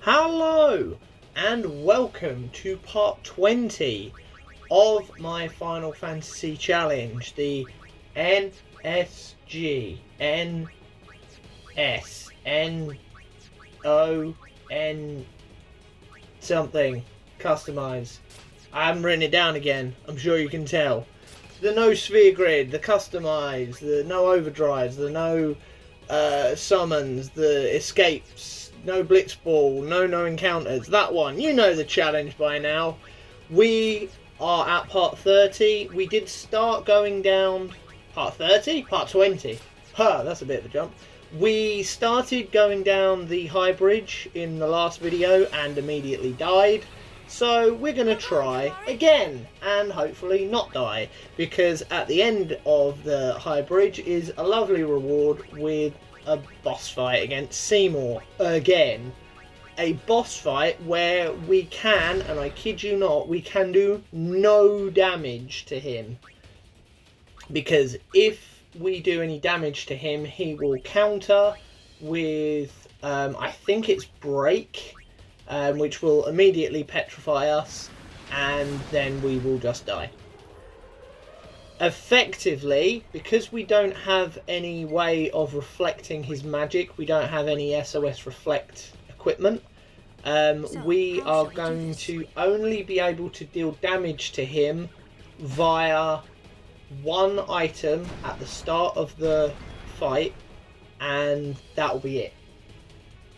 Hello and welcome to part 20 of my Final Fantasy challenge, the NSGNSNCNONENNEBB something Customise. I haven't written it down again, I'm sure you can tell. The no sphere grid, the Customise, the no overdrives, the no summons, the escapes, no blitzball, no encounters, that one. You know the challenge by now. We are at part 30. We did start going down part 30? Part 20. Huh, that's a bit of a jump. We started going down the high bridge in the last video and immediately died. So we're going to try again and hopefully not die, because at the end of the high bridge is a lovely reward with a boss fight against Seymour. Again, a boss fight where we can, and I kid you not, we can do no damage to him. Because if we do any damage to him, he will counter with, I think it's break, which will immediately petrify us, and then we will just die. Effectively, because we don't have any way of reflecting his magic, we don't have any SOS reflect equipment, we are going to only be able to deal damage to him via one item at the start of the fight, and that will be it.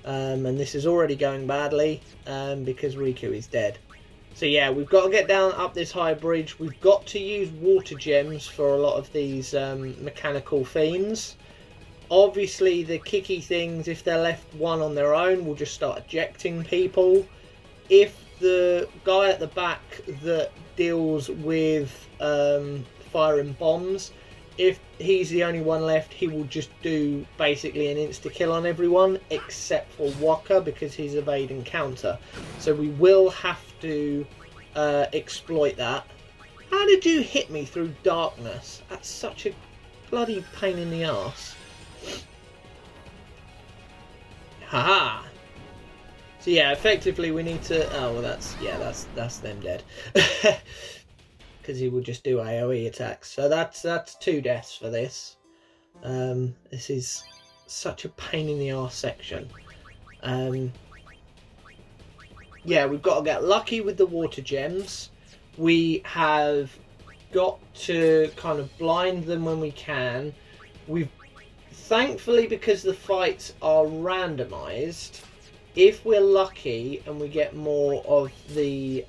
And this is already going badly because Riku is dead. So yeah, we've got to get down up this high bridge. We've got to use water gems for a lot of these mechanical fiends. Obviously the kicky things, if they're left one on their own, will just start ejecting people. If the guy at the back that deals with firing bombs, if he's the only one left, he will just do basically an insta-kill on everyone, except for Waka, because he's evade and counter. So we will have to exploit that. How did you hit me through darkness? That's such a bloody pain in the arse. Haha! So yeah, effectively we need to... Oh, well that's them dead. Because he will just do AoE attacks. So that's 2 deaths for this. This is such a pain in the arse section. Yeah, we've got to get lucky with the water gems. We have got to kind of blind them when we can. We've thankfully, because the fights are randomized, if we're lucky and we get more of the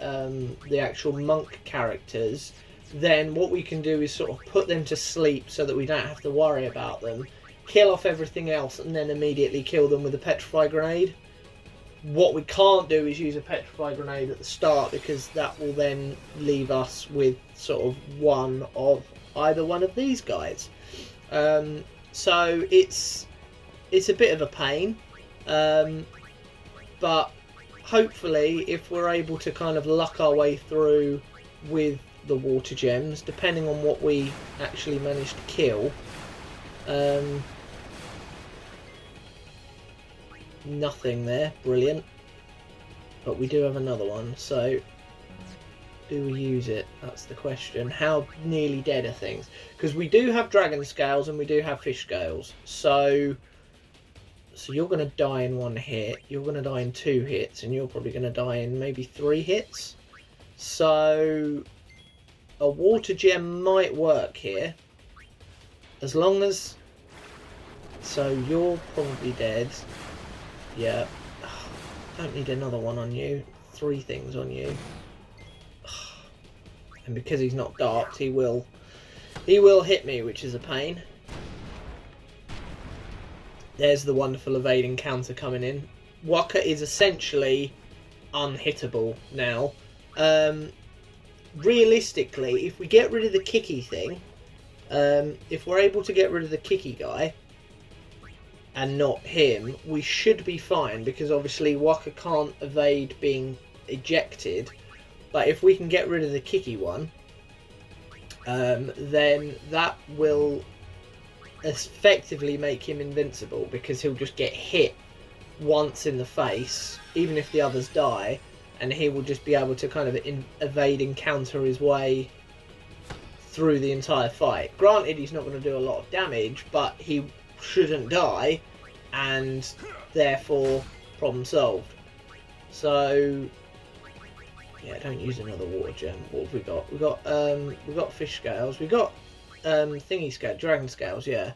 actual monk characters, then what we can do is sort of put them to sleep so that we don't have to worry about them, kill off everything else, and then immediately kill them with a petrify grenade. What we can't do is use a petrify grenade at the start, because that will then leave us with sort of one of either one of these guys. So it's a bit of a pain. But hopefully, if we're able to kind of luck our way through with the water gems, depending on what we actually manage to kill. Nothing there, brilliant. But we do have another one, so do we use it? That's the question. How nearly dead are things? Because we do have dragon scales and we do have fish scales, so you're going to die in 1 hit, you're going to die in 2 hits, and you're probably going to die in maybe 3 hits. So a water gem might work here. As long as... So you're probably dead. Yeah. Don't need another one on you. 3 things on you. And because he's not dark, he will hit me, which is a pain. There's the wonderful evade and counter coming in. Waka is essentially unhittable now. Realistically, if we get rid of the kicky thing, if we're able to get rid of the kicky guy and not him, we should be fine, because obviously Waka can't evade being ejected. But if we can get rid of the kicky one, then that will effectively make him invincible, because he'll just get hit once in the face, even if the others die, and he will just be able to kind of evade and counter his way through the entire fight. Granted, he's not going to do a lot of damage, but he shouldn't die, and therefore problem solved. So yeah, don't use another water gem. What have we got? We got fish scales. We got thingy scale, dragon scales. Yeah.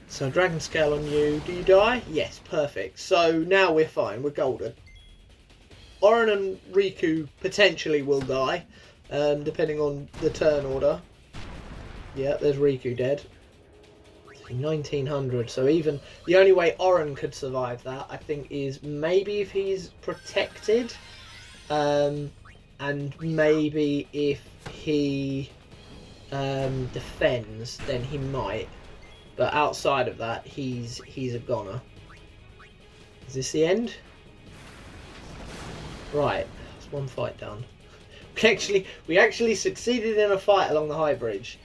So dragon scale on you. Do you die? Yes, perfect. So now we're fine. We're golden. Oren and Riku potentially will die, depending on the turn order. Yeah, there's Riku dead. 1900. So even the only way Oren could survive that, I think, is maybe if he's protected, and maybe if he defends, then he might. But outside of that, he's a goner. Is this the end? Right, that's one fight done. We actually succeeded in a fight along the high bridge.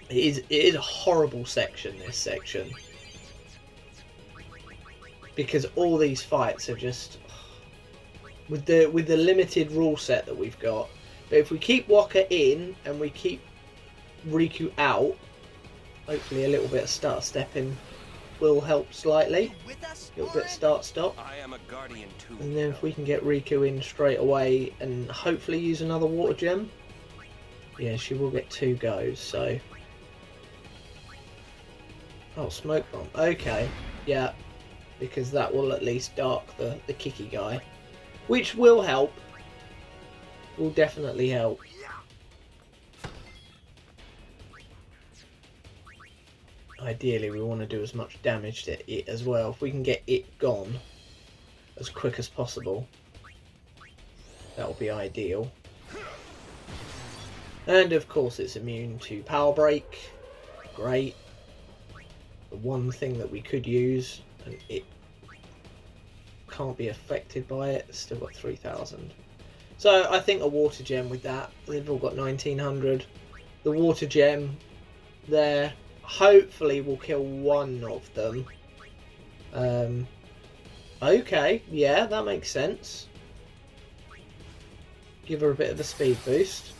It is a horrible section, this section, because all these fights are just with the limited rule set that we've got. But if we keep Waka in and we keep Riku out, hopefully a little bit of start stepping will help slightly. A little bit of start stop. I am a guardian too. And then if we can get Riku in straight away and hopefully use another water gem. Yeah, she will get 2 goes, so. Oh, smoke bomb. Okay, yeah, because that will at least dark the kicky guy, which will help. Will definitely help. Ideally, we want to do as much damage to it as well. If we can get it gone as quick as possible, that will be ideal. And of course, it's immune to power break. Great. The one thing that we could use, and it can't be affected by it. It's still got 3,000. So I think a water gem with that. They've all got 1900. The water gem there hopefully will kill one of them. Okay, yeah, that makes sense. Give her a bit of a speed boost.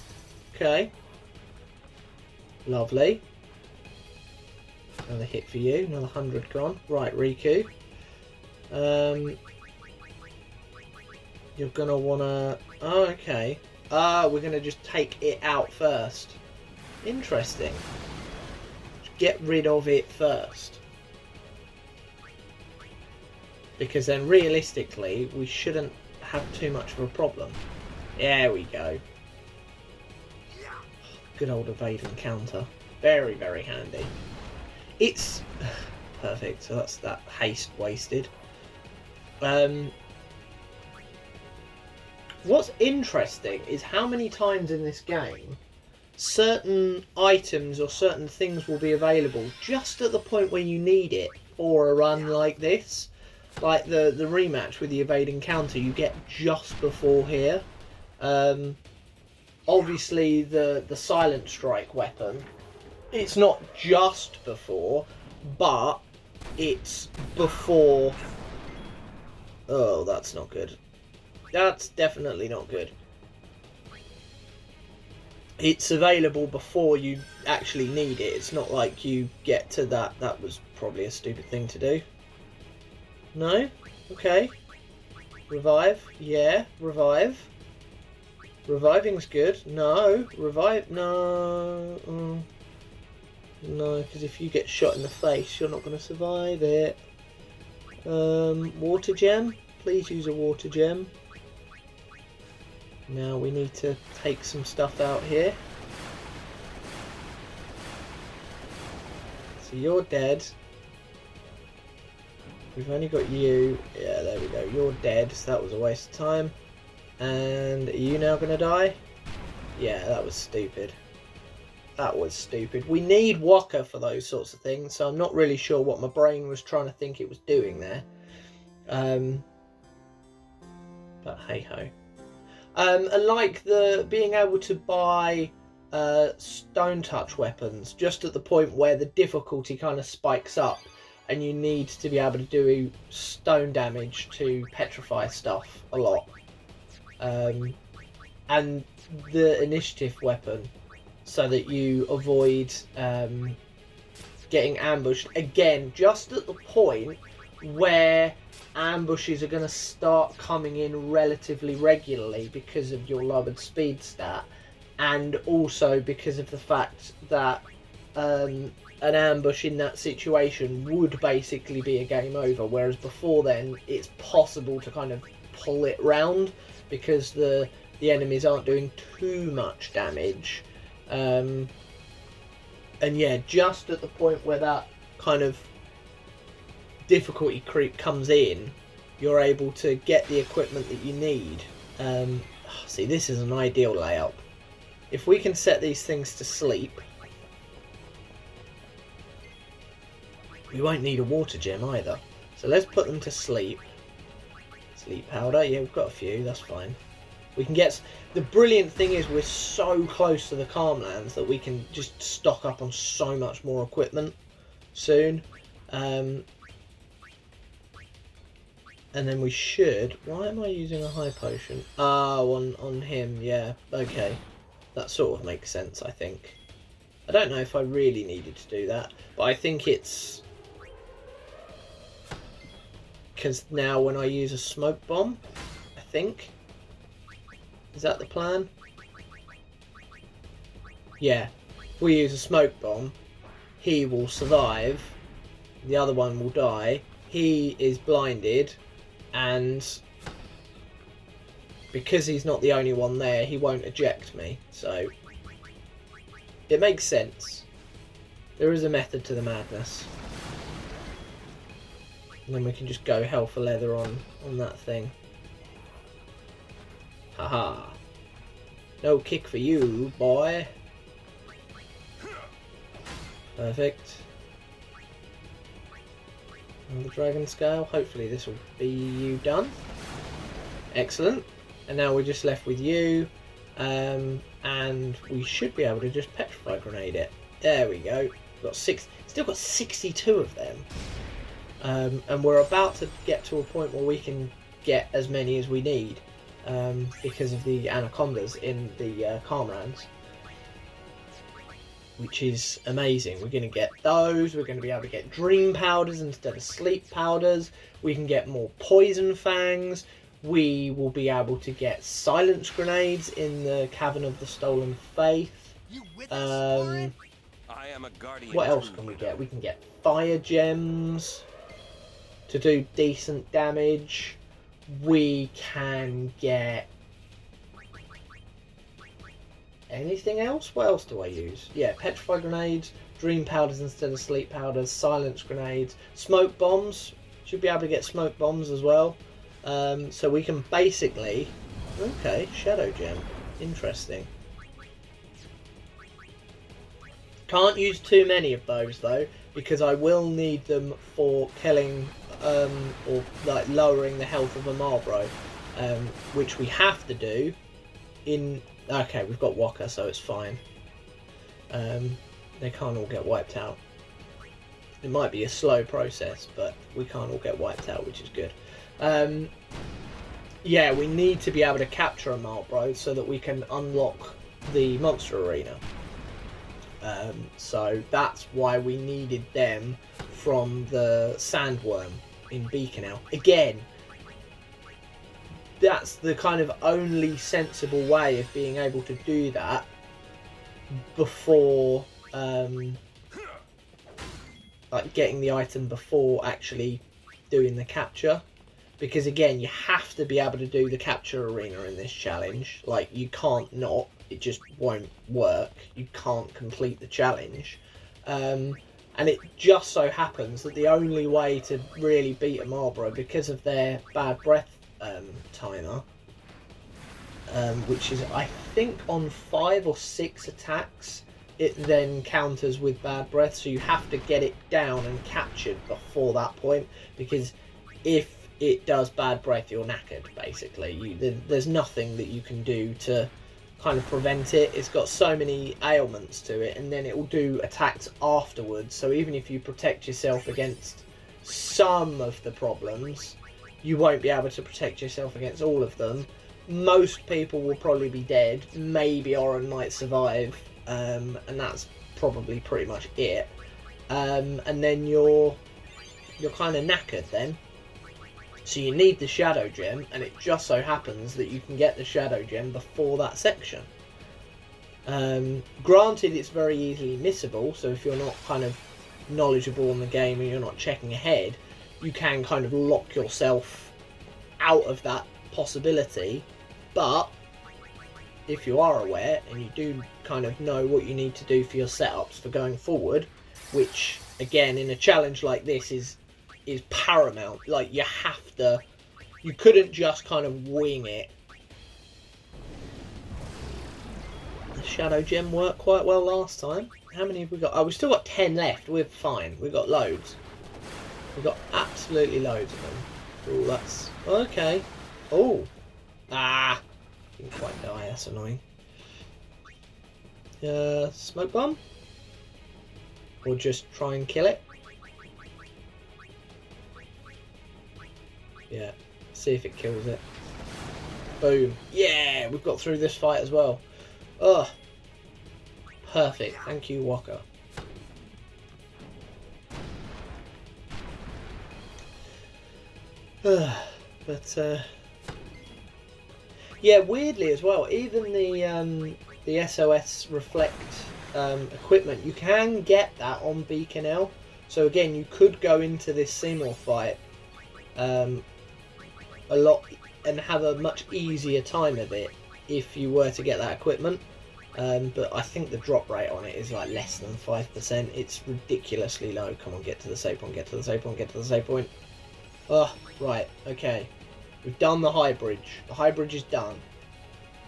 Okay. Lovely. Another hit for you. Another 100 gone. Right, Riku. You're gonna wanna... Oh, okay. We're gonna just take it out first. Interesting. Get rid of it first. Because then realistically, we shouldn't have too much of a problem. There we go. Good old evade and counter. Very, very handy. It's perfect. So that's that haste wasted. What's interesting is how many times in this game certain items or certain things will be available just at the point where you need it for a run like this. Like the rematch with the evade and counter, you get just before here. Obviously the silent strike weapon, it's not just before, but it's before. Oh, that's not good. That's definitely not good. It's available before you actually need it. It's not like you get to that. That was probably a stupid thing to do. No? Okay. Revive? Yeah, revive. Reviving's good. No. Revive? No. No, because if you get shot in the face, you're not going to survive it. Water gem? Please use a water gem. Now we need to take some stuff out here. So you're dead. We've only got you. Yeah, there we go. You're dead, so that was a waste of time. And are you now going to die? Yeah, that was stupid. That was stupid. We need Waka for those sorts of things, so I'm not really sure what my brain was trying to think it was doing there. But hey ho. And like the being able to buy stone touch weapons, just at the point where the difficulty kind of spikes up and you need to be able to do stone damage to petrify stuff a lot. And the initiative weapon, so that you avoid getting ambushed again, just at the point where ambushes are going to start coming in relatively regularly because of your lowered speed stat, and also because of the fact that an ambush in that situation would basically be a game over, whereas before then it's possible to kind of pull it round because the enemies aren't doing too much damage. And yeah, just at the point where that kind of difficulty creep comes in, you're able to get the equipment that you need. See, this is an ideal layout. If we can set these things to sleep, we won't need a water gem either. So let's put them to sleep. Sleep powder, yeah, we've got a few, that's fine. We can get... The brilliant thing is we're so close to the Calmlands that we can just stock up on so much more equipment soon. And then we should... Why am I using a high potion? Ah, on him, yeah. Okay. That sort of makes sense, I think. I don't know if I really needed to do that, but I think it's... because now when I use a smoke bomb, I think... Is that the plan? Yeah. If we use a smoke bomb, he will survive, the other one will die, he is blinded, and because he's not the only one there, he won't eject me. So it makes sense. There is a method to the madness. And then we can just go hell for leather on that thing. Haha. No kick for you, boy. Perfect. And the dragon scale. Hopefully this will be you done. Excellent. And now we're just left with you. And we should be able to just petrify grenade it. There we go. We've got still got 62 of them. And we're about to get to a point where we can get as many as we need. Because of the anacondas in the Calmlands, which is amazing. We're going to get those, we're going to be able to get dream powders instead of sleep powders, we can get more poison fangs, we will be able to get silence grenades in the Cavern of the Stolen Faith. What else can we get? We can get fire gems to do decent damage. We can get anything else? What else do I use? Yeah, petrify grenades, dream powders instead of sleep powders, silence grenades, smoke bombs. Should be able to get smoke bombs as well. So we can basically... Okay, shadow gem. Interesting. Can't use too many of those though, because I will need them for killing... or like lowering the health of a Marlborough, which we have to do in... Okay, we've got Waka, so it's fine. They can't all get wiped out. It might be a slow process, but we can't all get wiped out, which is good. Yeah, we need to be able to capture a Marlborough so that we can unlock the monster arena. So that's why we needed them from the Sandworm in Beacon. Again, that's the kind of only sensible way of being able to do that before like getting the item before actually doing the capture, because again you have to be able to do the capture arena in this challenge. Like, you can't not, it just won't work. You can't complete the challenge. And it just so happens that the only way to really beat a Marlborough, because of their bad breath timer, which is, I think, on 5 or 6 attacks, it then counters with bad breath. So you have to get it down and captured before that point, because if it does bad breath, you're knackered, basically. There's nothing that you can do to kind of prevent it. It's got so many ailments to it, and then it will do attacks afterwards. So even if you protect yourself against some of the problems, you won't be able to protect yourself against all of them. Most people will probably be dead. Maybe Oren might survive, and that's probably pretty much it. And then you're kind of knackered then. So you need the Shadow Gem, and it just so happens that you can get the Shadow Gem before that section. Granted, it's very easily missable, so if you're not kind of knowledgeable in the game and you're not checking ahead, you can kind of lock yourself out of that possibility. But if you are aware and you do kind of know what you need to do for your setups for going forward, which again in a challenge like this is paramount. Like, you have to, you couldn't just kind of wing it. The Shadow Gem worked quite well last time. How many have we got? Oh, we've still got 10 left. We're fine. We've got loads. We've got absolutely loads of them. Oh, that's okay. Oh, didn't quite die. That's annoying. Smoke bomb, or just try and kill it. Yeah, see if it kills it. Boom. Yeah, we've got through this fight as well. Oh, perfect. Thank you, Walker. But yeah, weirdly as well, even the SOS reflect equipment, you can get that on Beacon L. So again, you could go into this Seymour fight a lot and have a much easier time of it if you were to get that equipment. But I think the drop rate on it is like less than 5%. It's ridiculously low. Come on, get to the save point, get to the save point, get to the save point. Oh, right, okay. We've done the high bridge. The high bridge is done.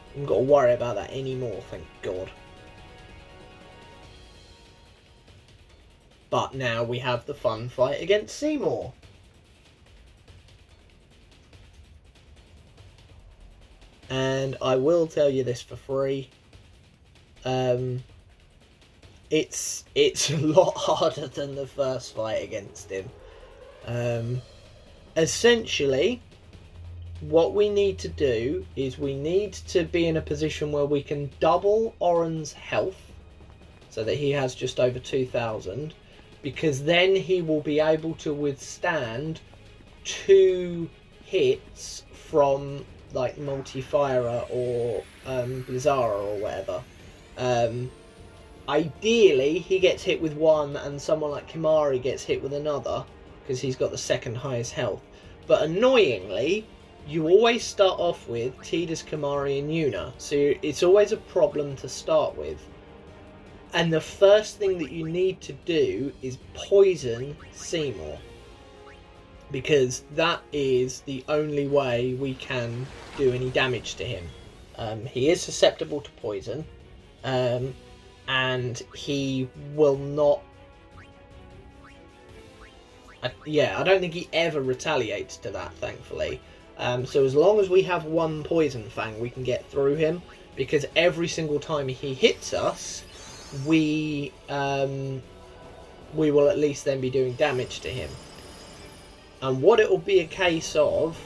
We haven't got to worry about that anymore, thank God. But now we have the fun fight against Seymour. And I will tell you this for free. It's a lot harder than the first fight against him. Essentially, what we need to do is we need to be in a position where we can double Oren's health so that he has just over 2,000, because then he will be able to withstand 2 hits from like Multi-Firer or Blizzara or whatever. Ideally, he gets hit with 1 and someone like Kimari gets hit with another, because he's got the second highest health. But annoyingly, you always start off with Tidus, Kimari and Yuna, so it's always a problem to start with. And the first thing that you need to do is poison Seymour, because that is the only way we can do any damage to him. He is susceptible to poison, and he will not... I don't think he ever retaliates to that, thankfully. So as long as we have 1 Poison Fang, we can get through him, because every single time he hits us, we will at least then be doing damage to him. And what it will be a case of...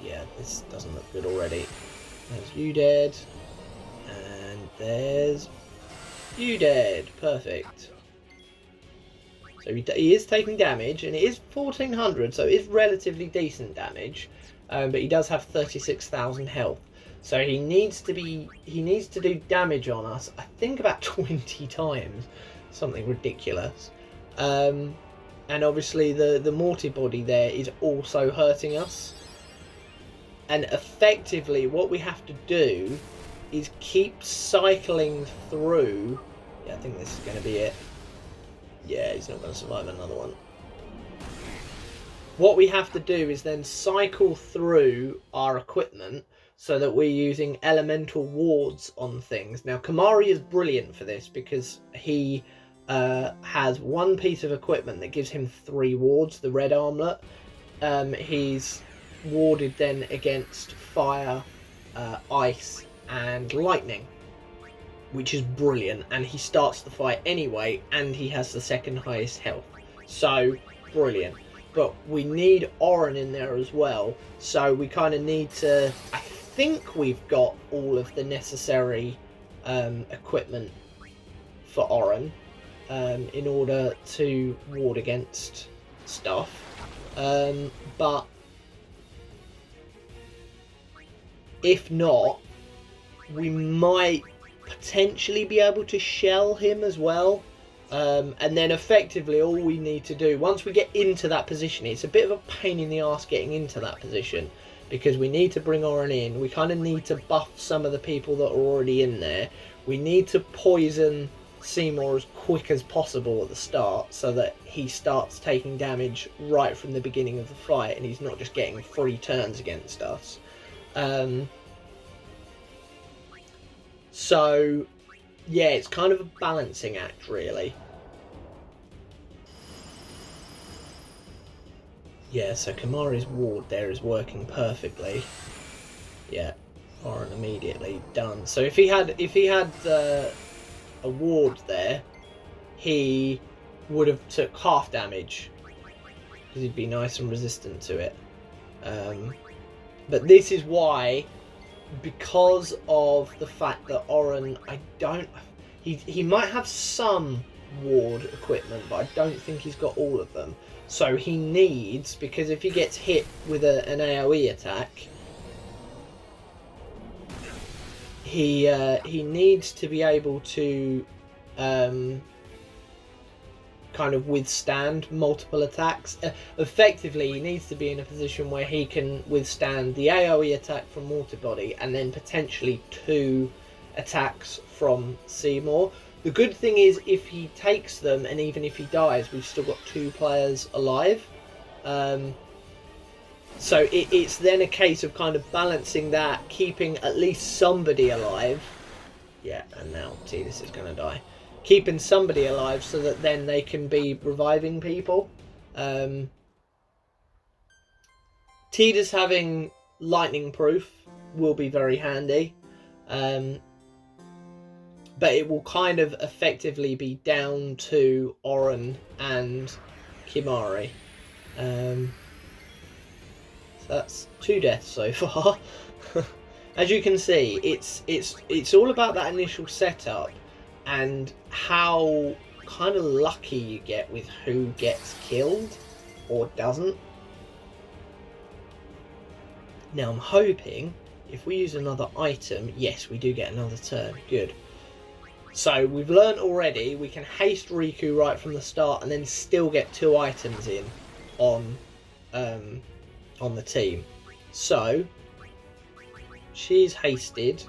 yeah, this doesn't look good already. There's you dead. And there's you dead. Perfect. So he is taking damage, and it is 1,400, so it is relatively decent damage. But he does have 36,000 health. So he needs to do damage on us, I think about 20 times. Something ridiculous. And obviously the multi-body there is also hurting us. And effectively what we have to do is keep cycling through... yeah, I think this is going to be it. Yeah, he's not going to survive another one. What we have to do is then cycle through our equipment so that we're using elemental wards on things. Now, Kimari is brilliant for this because he has 1 piece of equipment that gives him 3 wards, the red armlet. He's warded then against fire, ice and lightning. which is brilliant, and he starts the fight anyway, and he has the second highest health, so brilliant. But we need Oren in there as well, so we kind of need to, I think we've got all of the necessary equipment for Oren in order to ward against stuff, but if not, we might potentially be able to shell him as well, and then effectively all we need to do once we get into that position, it's a bit of a pain in the arse getting into that position because we need to bring Oren in. We kind of need to buff some of the people that are already in there. We need to poison Seymour as quick as possible at the start so that he starts taking damage right from the beginning of the fight and he's not just getting free turns against us. So yeah, it's kind of a balancing act, really. Yeah, so Kamari's ward there is working perfectly. Yeah, Oren immediately done. So if he had a ward there, he would have took half damage because he'd be nice and resistant to it. But this is why, because of the fact that Oren, he might have some ward equipment, but I don't think he's got all of them. So he needs, because if he gets hit with an AoE attack, he needs to be able to kind of withstand multiple attacks. Effectively, he needs to be in a position where he can withstand the AoE attack from Water Body and then potentially 2 attacks from Seymour. The good thing is, if he takes them and even if he dies, we've still got 2 players alive. So it's then a case of kind of balancing that, keeping at least somebody alive. Yeah, and now Tidus is going to die. Keeping somebody alive so that then they can be reviving people. Tidus having lightning proof will be very handy. But it will kind of effectively be down to Oren and Kimari. So that's 2 deaths so far. As you can see, it's all about that initial setup and how kind of lucky you get with who gets killed or doesn't. Now I'm hoping if we use another item, yes, we do get another turn. Good. So we've learned already we can haste Riku right from the start and then still get 2 items in on the team. So she's hasted.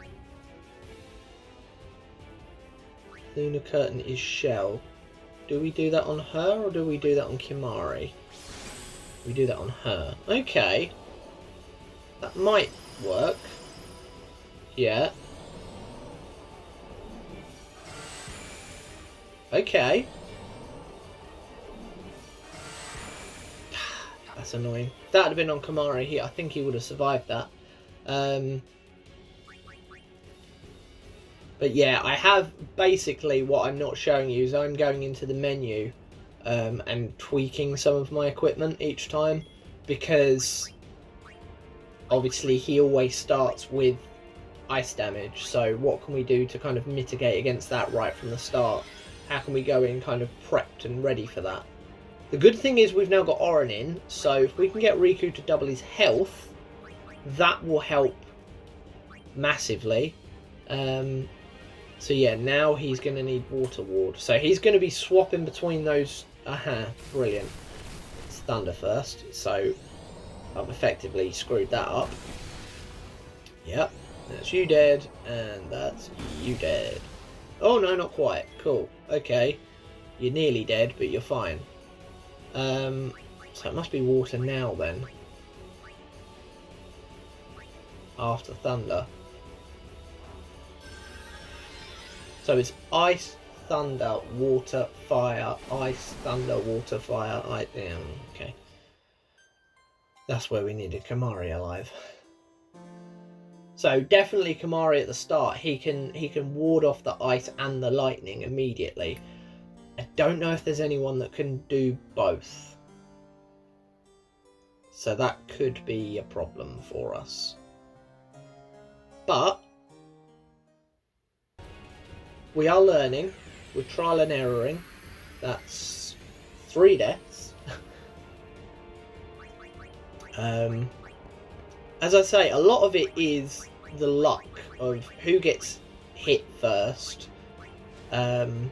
Lunar Curtain is Shell. Do we do that on her or do we do that on Kimari? We do that on her. Okay. That might work. Yeah. Okay. That's annoying. If that had been on Kamari, I think he would have survived that. But yeah, I have basically what I'm not showing you is I'm going into the menu and tweaking some of my equipment each time, because obviously he always starts with ice damage. So what can we do to kind of mitigate against that right from the start? How can we go in kind of prepped and ready for that? The good thing is we've now got Oren in, so if we can get Riku to double his health, that will help massively. So yeah, now he's going to need Water Ward. So he's going to be swapping between those. Brilliant. It's Thunder first, so I've effectively screwed that up. Yep, that's you dead, and that's you dead. Oh no, not quite. Cool. Okay. You're nearly dead, but you're fine. So it must be water now then. After thunder. So it's ice, thunder, water, fire, ice, thunder, water, fire, okay. That's where we needed Kamari alive. So definitely Kamari at the start, he can ward off the ice and the lightning immediately. I don't know if there's anyone that can do both. So that could be a problem for us. But we are learning. We're trial and erroring. That's 3 deaths. As I say, a lot of it is the luck of who gets hit first. There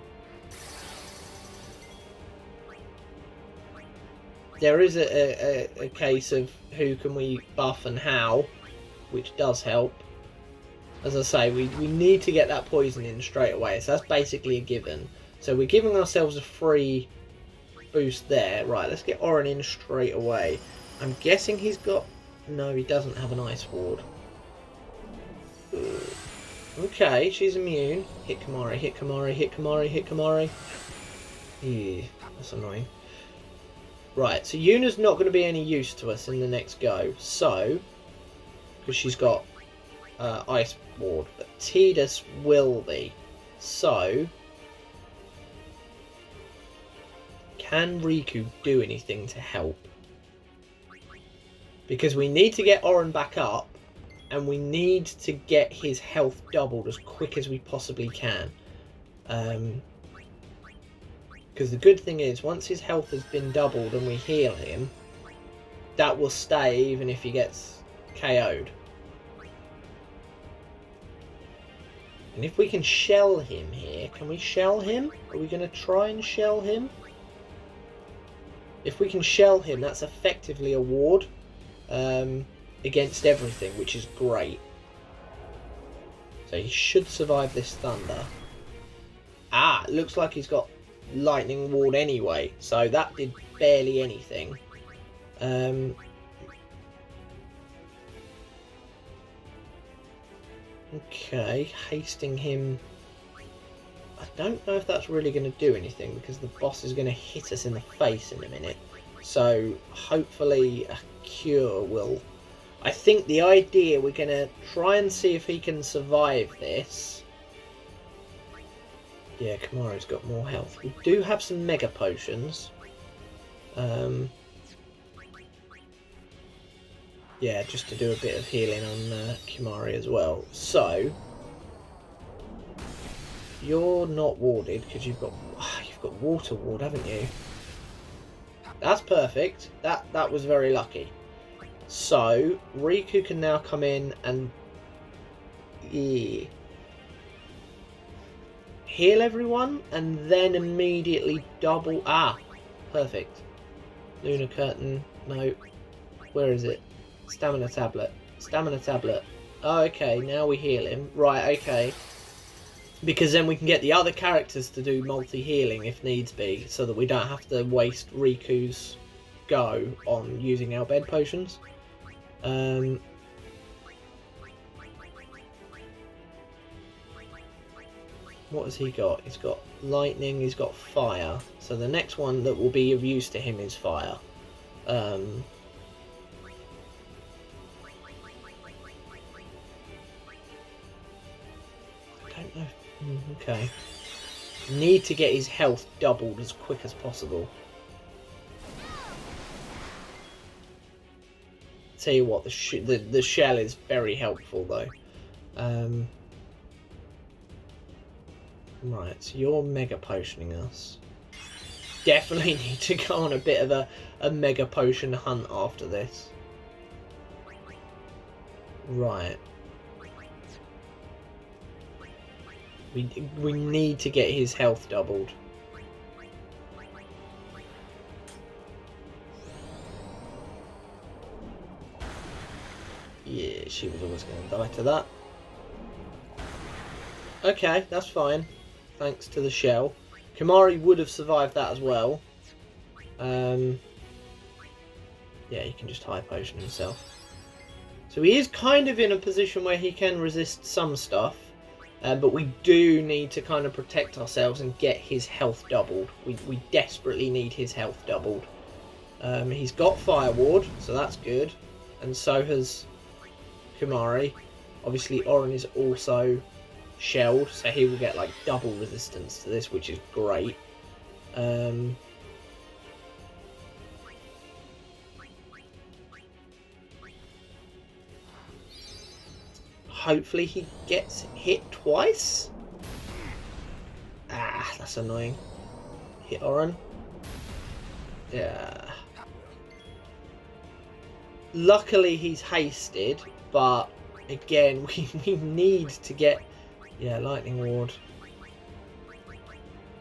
is a case of who can we buff and how, which does help. As I say, we need to get that poison in straight away, so that's basically a given. So we're giving ourselves a free boost there. Right, let's get Oren in straight away. I'm guessing he's got... No, he doesn't have an ice ward. Okay, she's immune. Hit Kamari, hit Kamari, hit Kamari, hit Kamari. Yeah, that's annoying. Right, so Yuna's not going to be any use to us in the next go. So, because she's got ice ward, but Tidus will be. So, can Riku do anything to help? Because we need to get Oren back up, and we need to get his health doubled as quick as we possibly can. Because the good thing is, once his health has been doubled and we heal him, that will stay even if he gets KO'd. And if we can shell him here, can we shell him? Are we going to try and shell him? If we can shell him, that's effectively a ward against everything, which is great. So he should survive this thunder. Ah, it looks like he's got lightning ward anyway, so that did barely anything. Okay, hasting him. I don't know if that's really going to do anything, because the boss is going to hit us in the face in a minute. So hopefully a cure will... I think the idea, we're going to try and see if he can survive this. Yeah, Kamaro's got more health. We do have some mega potions. Yeah, just to do a bit of healing on Kimari as well. So, you're not warded because you've got water ward, haven't you? That's perfect. That was very lucky. So, Riku can now come in and heal everyone, and then immediately double... Ah, perfect. Lunar Curtain, no. Where is it? Stamina Tablet. Stamina Tablet. Oh, okay, now we heal him. Right, okay. Because then we can get the other characters to do multi-healing if needs be, so that we don't have to waste Riku's go on using our bed potions. What has he got? He's got lightning, he's got fire. So the next one that will be of use to him is fire. I don't know. Okay. Need to get his health doubled as quick as possible. Tell you what, the shell is very helpful though. Right, so you're mega potioning us. Definitely need to go on a bit of a mega potion hunt after this. Right. We need to get his health doubled. Yeah, she was always going to die to that. Okay, that's fine. Thanks to the shell. Kimari would have survived that as well. Yeah, he can just high potion himself. So he is kind of in a position where he can resist some stuff. But we do need to kind of protect ourselves and get his health doubled. We desperately need his health doubled. He's got Fire Ward, so that's good. And so has Kimari. Obviously, Oren is also shelled, so he will get like double resistance to this, which is great. Hopefully he gets hit twice. Ah, that's annoying. Hit Oren. Yeah. Luckily he's hasted, but again, we need to get... Yeah, Lightning Ward.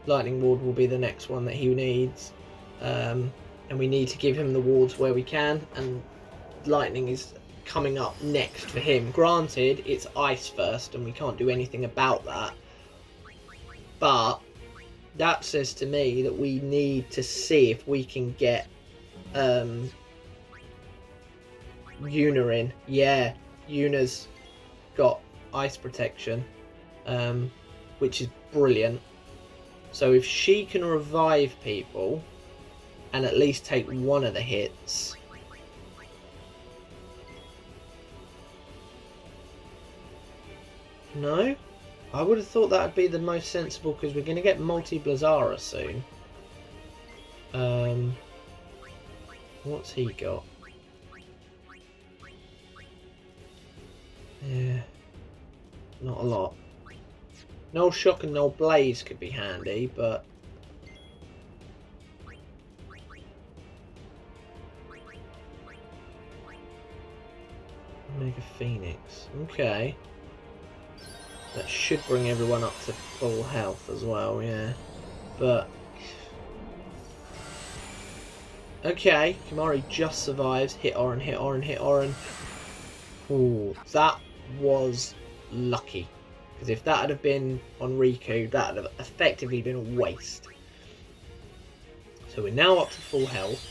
Lightning Ward will be the next one that he needs. And we need to give him the wards where we can, and Lightning is coming up next for him. Granted, it's Ice first, and we can't do anything about that. But that says to me that we need to see if we can get Yuna in. Yeah, Yuna's got ice protection, which is brilliant. So if she can revive people and at least take one of the hits, no? I would have thought that would be the most sensible, because we're going to get multi-Blazara soon. What's he got? Yeah, not a lot. No Shock and no Blaze could be handy, but... Mega Phoenix. Okay. That should bring everyone up to full health as well, yeah. But... Okay, Kimahri just survives. Hit Oren, hit Oren, hit Oren. Ooh, that was lucky. Because if that had been on Riku, that would have effectively been a waste. So we're now up to full health.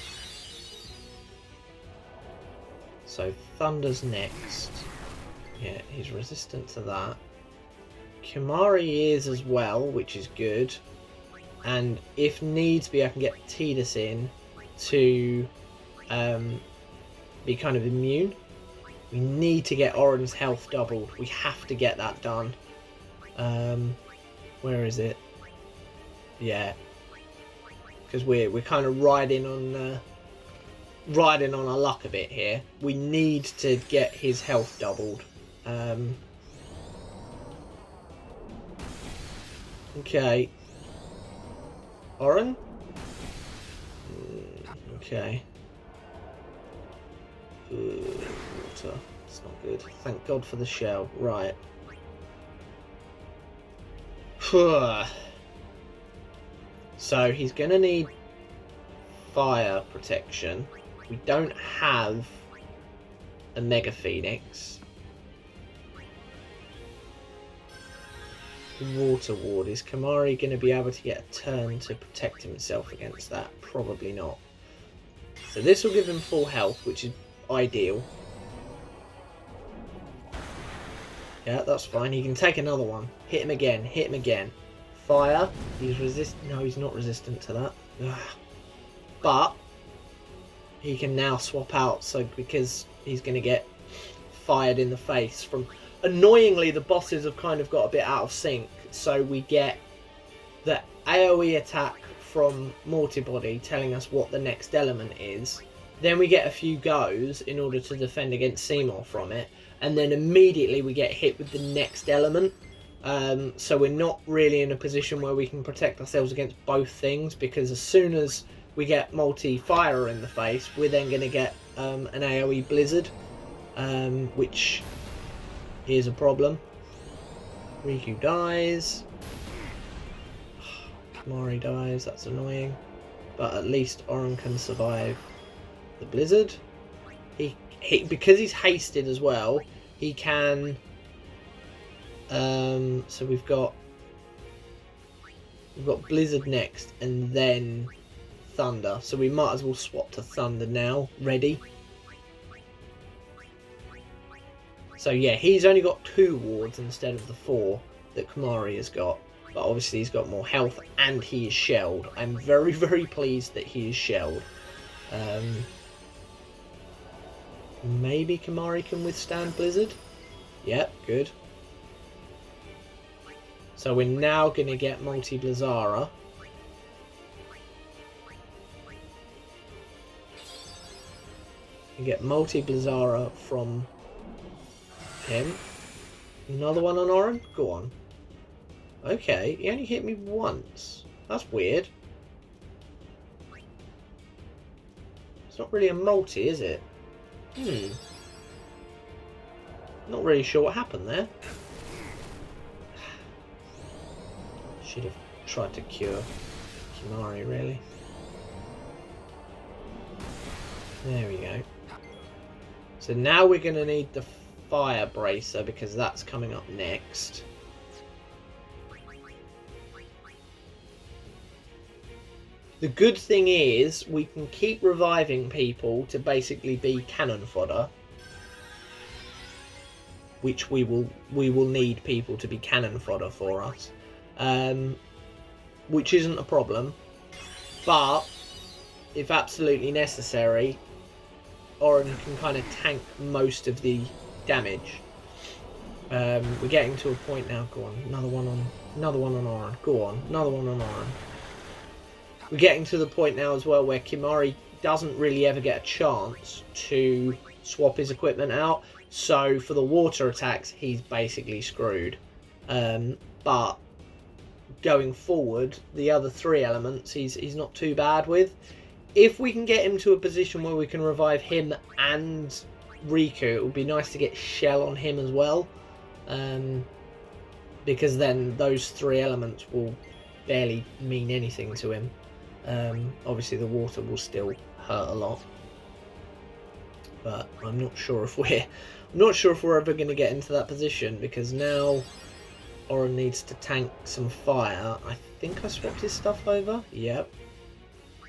So Thunder's next. Yeah, he's resistant to that. Kimahri is as well, which is good. And if needs be, I can get Tidus in to be kind of immune. We need to get Oren's health doubled. We have to get that done. Where is it? Yeah, because we're kind of riding on our luck a bit here. We need to get his health doubled. Okay. Oren? Okay. Water. It's not good. Thank God for the shell. Right. So he's going to need fire protection. We don't have a Mega Phoenix. Water Ward. Is Kimahri going to be able to get a turn to protect himself against that? Probably not. So this will give him full health, which is ideal. Yeah, that's fine. He can take another one. Hit him again. Hit him again. Fire. He's No, he's not resistant to that. Ugh. But he can now swap out. So because he's going to get fired in the face from... Annoyingly, the bosses have kind of got a bit out of sync. So we get the AoE attack from Multibody telling us what the next element is. Then we get a few goes in order to defend against Seymour from it. And then immediately we get hit with the next element. So we're not really in a position where we can protect ourselves against both things, because as soon as we get multi-fire in the face, we're then going to get an AoE Blizzard, which is a problem. Riku dies. Kimahri dies, that's annoying. But at least Oren can survive the Blizzard. Because he's hasted as well, he can... so we've got Blizzard next, and then Thunder. So we might as well swap to Thunder now. Ready? So yeah, he's only got 2 wards instead of the 4 that Kimahri has got. But obviously he's got more health, and he is shelled. I'm very, very pleased that he is shelled. Maybe Kimahri can withstand Blizzard? Yep, good. So we're now going to get multi-Blizzara. You get multi-Blizzara from him. Another one on Oran? Go on. Okay, he only hit me once. That's weird. It's not really a multi, is it? Not really sure what happened there. Should have tried to cure Kimari, really. There we go. So now we're going to need the Fire Bracer because that's coming up next. The good thing is we can keep reviving people to basically be cannon fodder, which we will need people to be cannon fodder for us, which isn't a problem. But if absolutely necessary, Oran can kind of tank most of the damage. We're getting to a point now. Go on, another one on Oran. Go on, another one on Oran. We're getting to the point now as well where Kimari doesn't really ever get a chance to swap his equipment out. So for the water attacks, he's basically screwed. But going forward, the other three elements, he's not too bad with. If we can get him to a position where we can revive him and Riku, it would be nice to get Shell on him as well. Because then those three elements will barely mean anything to him. Obviously the water will still hurt a lot, but I'm not sure if we're ever going to get into that position, because now Oran needs to tank some fire. I think I swapped his stuff over. Yep.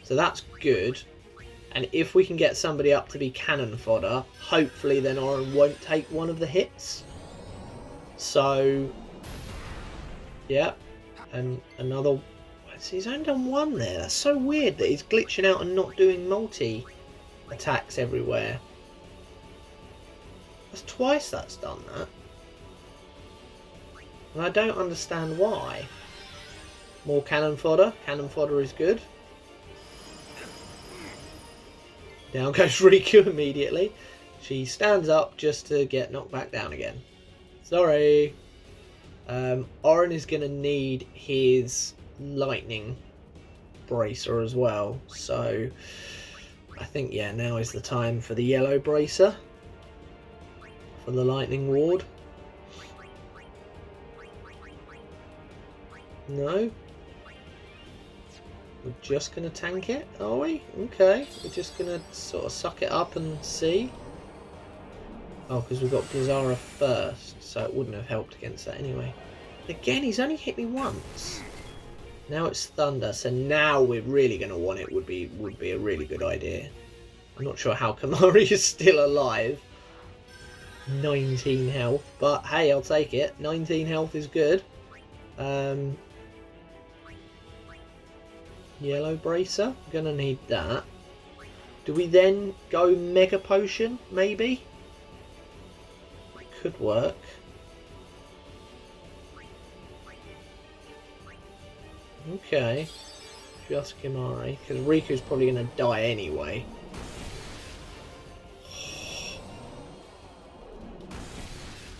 So that's good. And if we can get somebody up to be cannon fodder, hopefully then Oran won't take one of the hits. So, yep. And another. He's only done one there. That's so weird that he's glitching out and not doing multi attacks everywhere. That's twice that's done that. And I don't understand why. More cannon fodder. Cannon fodder is good. Down goes Riku immediately. She stands up just to get knocked back down again. Sorry. Oran is going to need his lightning bracer as well, so I think, yeah, now is the time for the yellow bracer for the lightning ward. No, we're just gonna tank it, are we? Okay, we're just gonna sort of suck it up and see. Oh, because we've got Blizzara first, so it wouldn't have helped against that anyway. Again, he's only hit me once. Now it's Thunder, so now we're really going to want it. Would be a really good idea. I'm not sure how Kimari is still alive. 19 health, but hey, I'll take it. 19 health is good. Yellow bracer, gonna need that. Do we then go Mega Potion? Maybe. It could work. Okay, just Kimari, because Riku's probably going to die anyway.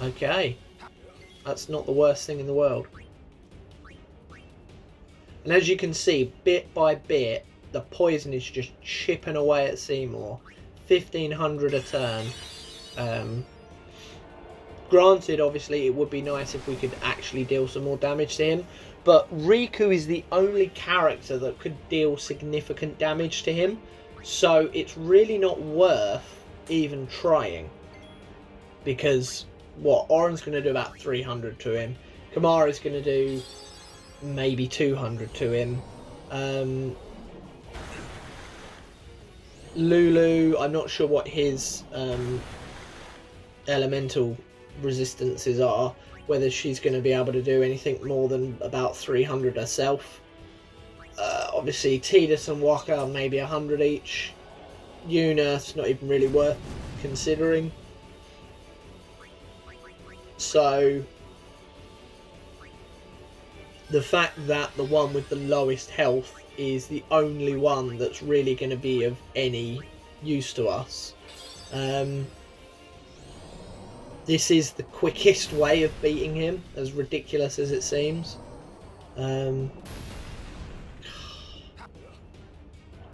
Okay, that's not the worst thing in the world. And as you can see, bit by bit, the poison is just chipping away at Seymour. 1500 a turn. Granted, obviously, it would be nice if we could actually deal some more damage to him. But Riku is the only character that could deal significant damage to him. So it's really not worth even trying. Because, what, Oran's going to do about 300 to him. Kimari's going to do maybe 200 to him. Lulu, I'm not sure what his elemental resistances are. Whether she's going to be able to do anything more than about 300 herself. Obviously, Tidus and Waka, maybe 100 each. Yuna, it's not even really worth considering. So the fact that the one with the lowest health is the only one that's really going to be of any use to us. This is the quickest way of beating him, as ridiculous as it seems. He's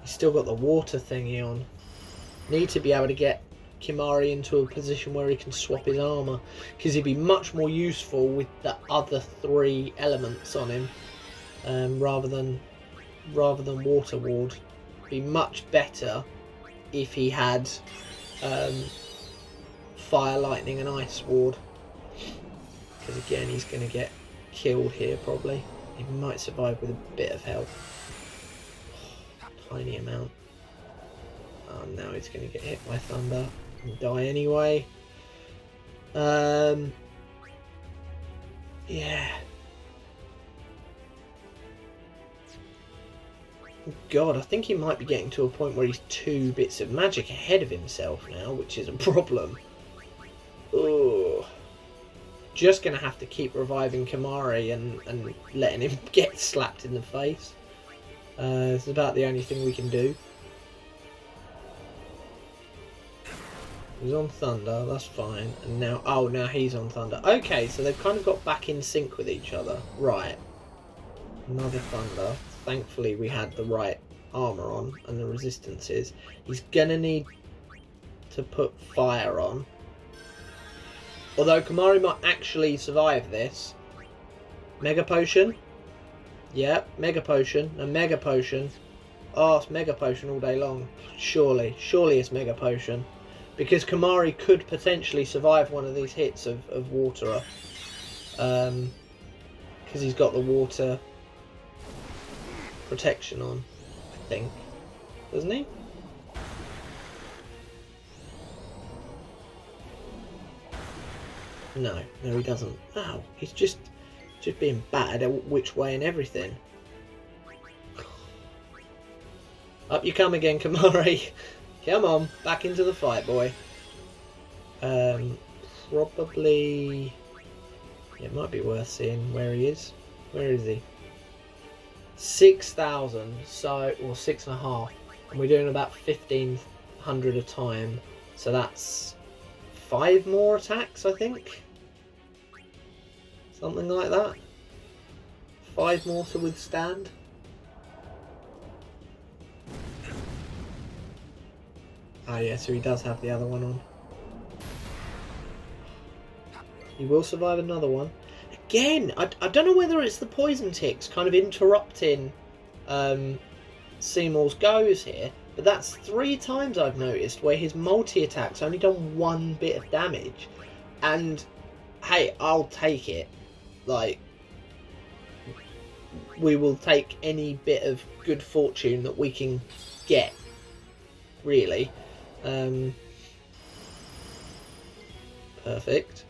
still got the water thingy on. Need to be able to get Kimahri into a position where he can swap his armour, because he'd be much more useful with the other 3 elements on him, rather than Water Ward. Be much better if he had Fire, Lightning and Ice Ward, because again he's going to get killed here probably. He might survive with a bit of health. Tiny amount. Oh, now he's going to get hit by thunder and die anyway. Yeah. God, I think he might be getting to a point where he's 2 bits of magic ahead of himself now, which is a problem. Oh, just going to have to keep reviving Kimahri and letting him get slapped in the face. It's about the only thing we can do. He's on thunder, that's fine. And now, oh, now he's on thunder. Okay, so they've kind of got back in sync with each other. Right. Another thunder. Thankfully, we had the right armour on and the resistances. He's going to need to put fire on. Although Kimahri might actually survive this. Mega Potion. Yep, Mega Potion. A Mega Potion. Oh, it's Mega Potion all day long. Surely. Surely it's Mega Potion. Because Kimahri could potentially survive one of these hits of Waterer. Because he's got the water protection on, I think. Doesn't he? No, he doesn't. Oh, he's just being battered at which way and everything. Up you come again, Kimahri. Come on, back into the fight, boy. Probably... It might be worth seeing where he is. Where is he? 6,000, so... Or 6.5. And we're doing about 1,500 a time. So that's 5 more attacks, I think. Something like that. 5 more to withstand. Oh yeah, so he does have the other one on. He will survive another one. Again, I don't know whether it's the poison ticks kind of interrupting Seymour's goes here, but that's 3 times I've noticed where his multi-attack's only done 1 bit of damage. And, hey, I'll take it. Like, we will take any bit of good fortune that we can get, really. Perfect.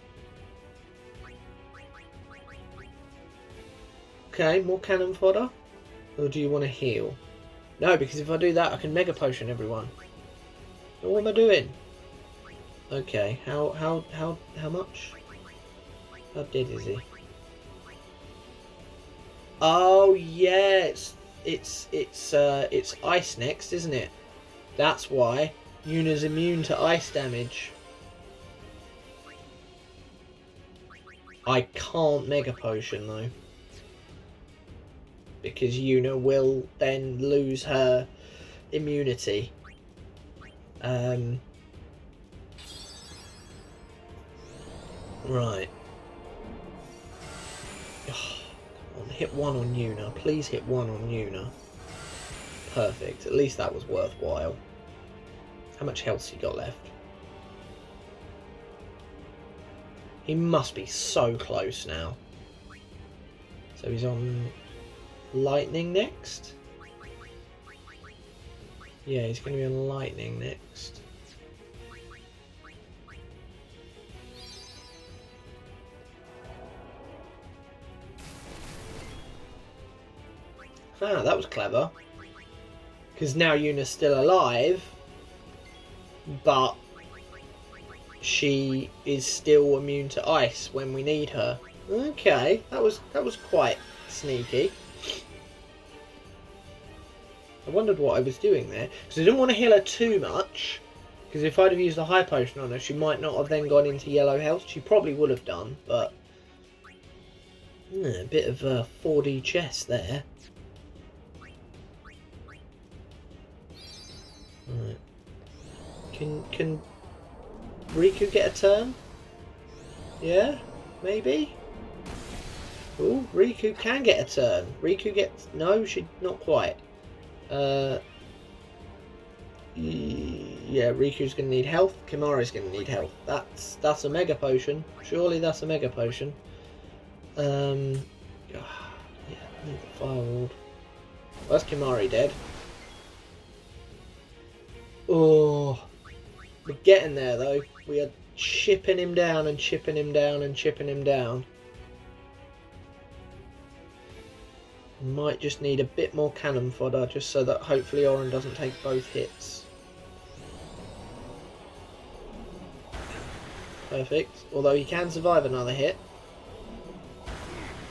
Okay, more cannon fodder. Or do you want to heal? No, because if I do that, I can Mega Potion everyone. What am I doing? Okay, how much? How dead is he? Oh yeah, it's ice next, isn't it? That's why Yuna's immune to ice damage. I can't Mega Potion though, because Yuna will then lose her immunity. Right. Come on, hit 1 on Yuna. Please hit 1 on Yuna. Perfect. At least that was worthwhile. How much health's he got left? He must be so close now. So he's on lightning next? Yeah, he's going to be on lightning next. Ah, that was clever. Because now Yuna's still alive, but she is still immune to ice when we need her. Okay, that was quite sneaky. I wondered what I was doing there, because I didn't want to heal her too much, because if I'd have used the high potion on her, she might not have then gone into yellow health. She probably would have done, but a bit of a 4D chess there. Right. Can Riku get a turn? Yeah, maybe. Oh, Riku can get a turn. Riku gets... No, she... not quite. Yeah, Riku's going to need health. Kimahri's going to need health. That's a mega potion. Surely that's a mega potion. Yeah, need the firewall. That's Kimahri dead. Oh, we're getting there though. We are chipping him down and chipping him down and chipping him down. Might just need a bit more cannon fodder just so that hopefully Oren doesn't take both hits. Perfect. Although he can survive another hit.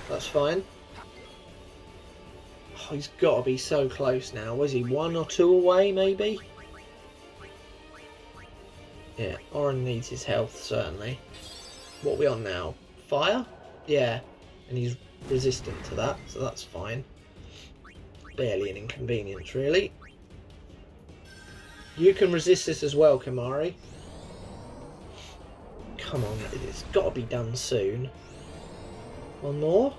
That's fine. Oh, he's got to be so close now. Was he 1 or 2 away maybe? Yeah, Oren needs his health certainly. What are we on now? Fire? Yeah. And he's resistant to that, so that's fine. Barely an inconvenience, really. You can resist this as well, Kimahri. Come on, it's got to be done soon. One more?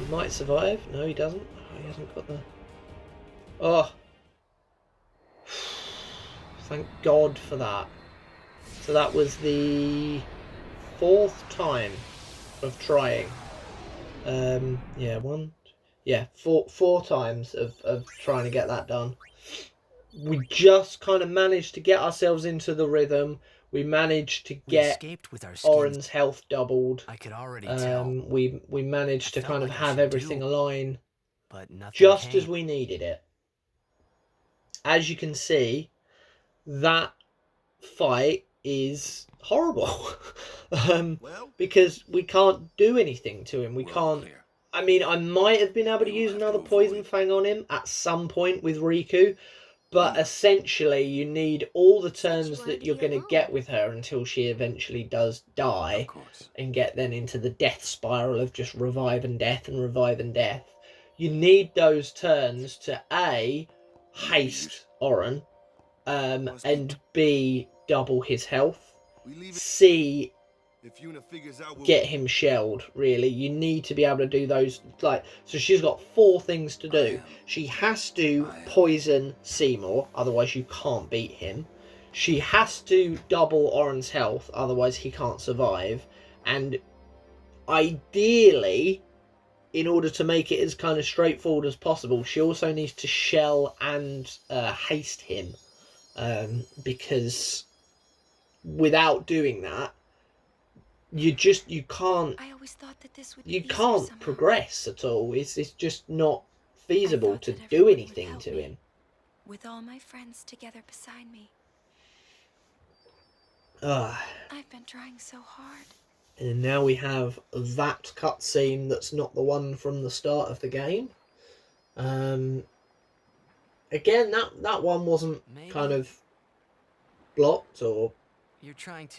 He might survive. No, he doesn't. Oh, he hasn't got the... Oh! Thank God for that. So that was the 4th time of trying. Yeah, four times of trying to get that done. We just kind of managed to get ourselves into the rhythm. We managed to get Oren's health doubled. I could already tell. We managed to kind of like have everything align but just as we needed it. As you can see, that fight is horrible. Because we can't do anything to him. We can't... I mean, I might have been able to use another Poison Fang on him at some point with Riku, but essentially you need all the turns that you're going to get with her until she eventually does die and get then into the death spiral of just revive and death and revive and death. You need those turns to A, haste Oren, and B, double his health, C, get him shelled, really. You need to be able to do those, like, so she's got 4 things to do. She has to poison Seymour, otherwise you can't beat him. She has to double Oren's health, otherwise he can't survive. And ideally, in order to make it as kind of straightforward as possible, she also needs to shell and haste him. Because without doing that, you can't progress at all. It's just not feasible to do anything to him. With all my friends together beside me. I've been trying so hard. And now we have that cutscene that's not the one from the start of the game. Again, that one wasn't kind of blocked or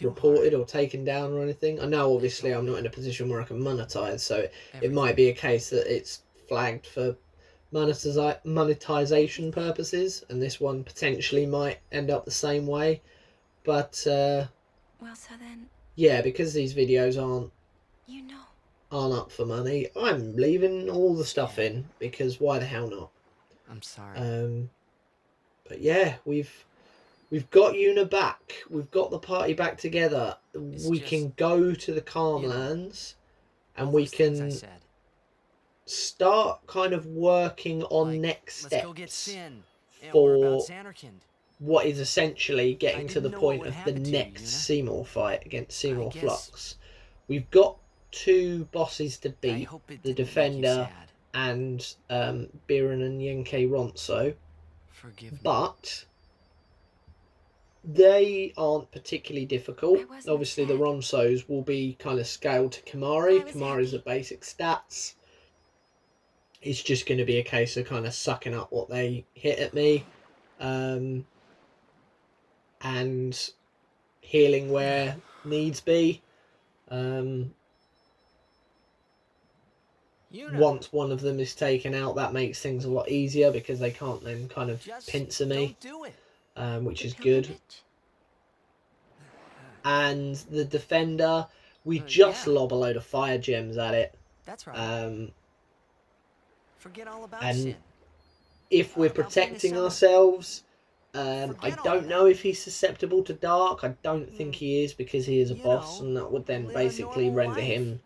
reported or taken down or anything. I know obviously I'm not in a position where I can monetize, so it might be a case that it's flagged for monetization purposes, and this one potentially might end up the same way. But well, so then, yeah, because these videos aren't up for money, I'm leaving all the stuff in, because why the hell not? I'm sorry. But yeah, we've got Yuna back. We've got the party back together. We can go to the Calmlands, and we can start kind of working on next steps for what is essentially getting to the point of the next Seymour fight against Seymour Flux. We've got 2 bosses to beat, the Defender and Biren and Yenke Ronso. But They aren't particularly difficult. I wasn't Obviously, the sad. Ronsos will be kind of scaled to Kimari. I was Kimari's the happy. basic stats. It's just going to be a case of kind of sucking up what they hit at me, and healing where needs be. Once one of them is taken out, that makes things a lot easier because they can't then kind of pincer me, which is good. And the defender, we just lob a load of fire gems at it. That's right. Forget all about And sin. if we're protecting ourselves, I don't know if he's susceptible to dark. I don't think he is because he is a boss, and that would then basically render him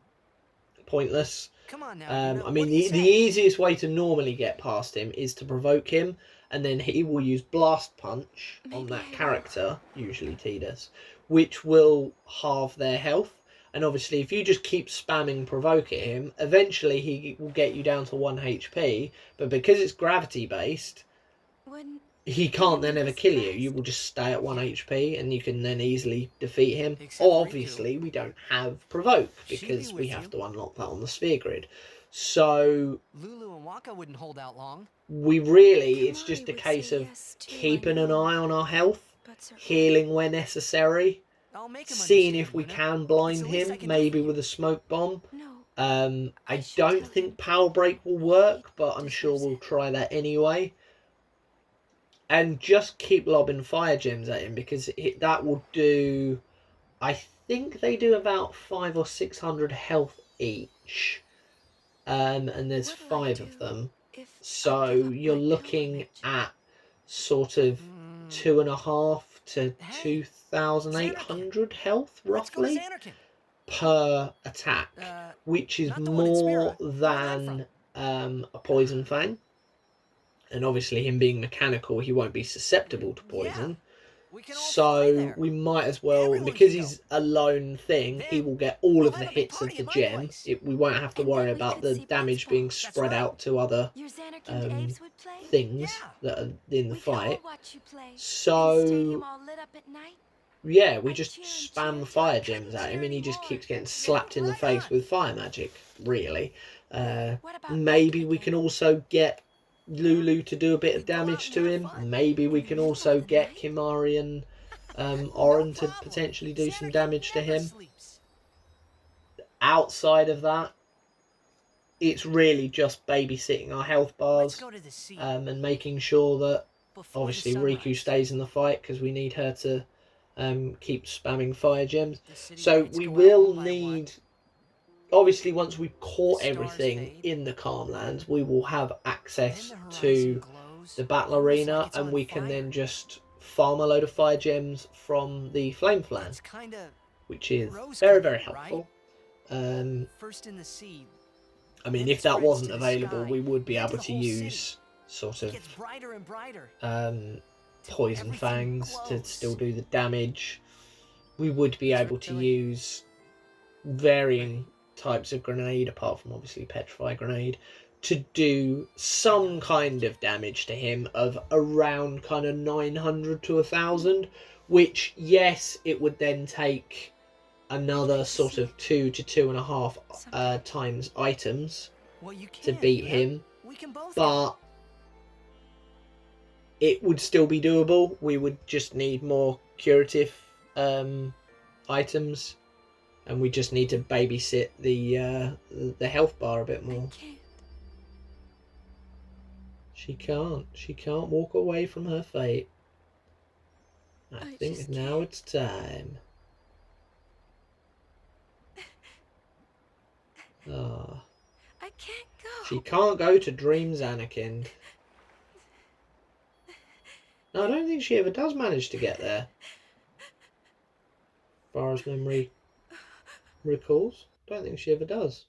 pointless. Come on now. I mean, the easiest way to normally get past him is to provoke him, and then he will use Blast Punch on that character, usually Tidus, which will halve their health. And obviously, if you just keep spamming provoke at him, eventually he will get you down to 1 HP, but because it's gravity-based, he can't then ever kill you. You will just stay at 1 HP, and you can then easily defeat him. Obviously, we don't have provoke because we have to unlock that on the sphere grid. So Lulu and Waka wouldn't hold out long. We really, it's just a case of keeping an eye on our health, healing where necessary, seeing if we can blind him, maybe with a smoke bomb. I don't think Power Break will work, but I'm sure we'll try that anyway. And just keep lobbing fire gems at him because that will do. I think they do about 500 or 600 health each, and there's 5 of them. So you're looking at sort of 2.5 to 2,800 health roughly per attack, which is more than a Poison Fang. And obviously, him being mechanical, he won't be susceptible to poison. So we might as well, because he's a lone thing, he will get all of the hits of the gem. We won't have to worry about the damage being spread out to other things that are in the fight. So yeah, we just spam fire gems at him and he just keeps getting slapped in the face with fire magic, really. Maybe we can also get Lulu to do a bit of damage to him. Maybe we can also get Kimari and Oren to potentially do some damage to him. Outside of that, it's really just babysitting our health bars and making sure that obviously Riku stays in the fight because we need her to keep spamming fire gems. So we will need... Obviously, once we've caught everything in the Calmlands, we will have access to the battle arena, and we can then just farm a load of fire gems from the Flame Flan, which is very, very helpful. I mean, if that wasn't available, we would be able to use sort of Poison Fangs to still do the damage. We would be able to use varying types of grenade, apart from obviously Petrify Grenade, to do some kind of damage to him of around kind of 900 to 1,000, which, yes, it would then take another sort of 2 to 2.5 times items to beat him, but it would still be doable. We would just need more curative items, and we just need to babysit the health bar a bit more. She can't walk away from her fate. I think now it's time. Ah. I can't go. She can't go to Dreams Anakin. No, I don't think she ever does manage to get there. As far as memory recalls. Don't think she ever does.